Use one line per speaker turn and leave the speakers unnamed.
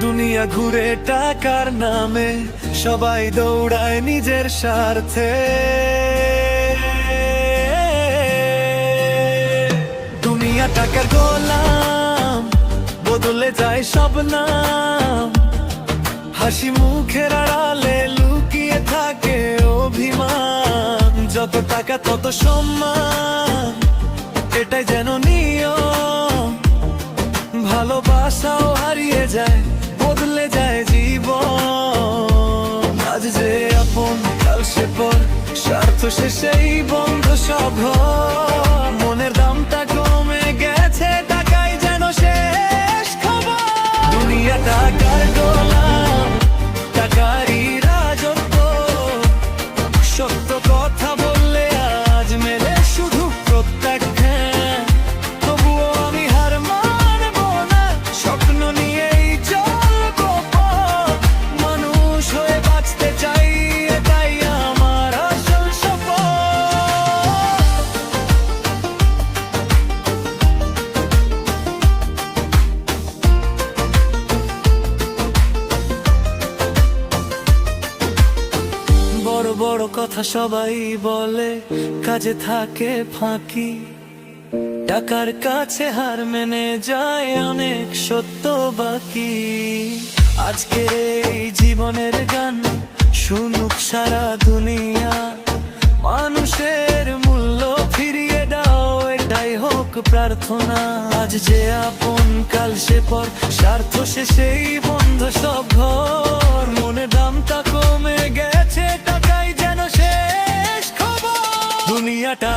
দুনিয়া ঘুরে টাকার নামে, সবাই দৌড়ায় নিজের স্বার্থে। দুনিয়া টাকার গোলাম, বদলে যায় সব নাম। হাসি মুখের আড়ালে লুকিয়ে থাকে অভিমান। যত টাকা তত সম্মান, এটাই যেন নিয়ম। ভালোবাসাও হারিয়ে যায়, বদলে যায় জীবন। আজ যে আপন কাল সে পর, স্বার্থ শেষেই বন্ধ সব ঘর। মনের দামটা কমে গেছে, টাকাই যেন শেষ খবর। দুনিয়া টাকার গোলাম, টাকারই রাজত্ব। সত্য কথা বললে আজ মেলে শুধু প্রত্যাখ্যান। তবুও আমি হার মানব না, স্বপ্ন নিয়েই চলবো পথ। মানুষ হয়ে বাঁচতে চাই, এটাই আমার আসল শপথ। বড় বড় কথা সবাই বলে, কাজে থাকে ফাঁকি। টাকার কাছে হার মেনে যায় অনেক সত্য বাকি। আজকের এই জীবনের গান শুনুক সারা দুনিয়া। মানুষের মূল্য ফিরিয়ে দাও, এটাই হোক প্রার্থনা। আজ যে আপন কাল সে পর, স্বার্থ শেষেই বন্ধ সব ঘর। মনে দামটা কমে গেছে, টাকাই যেন শেষ খবর। দুনিয়াটা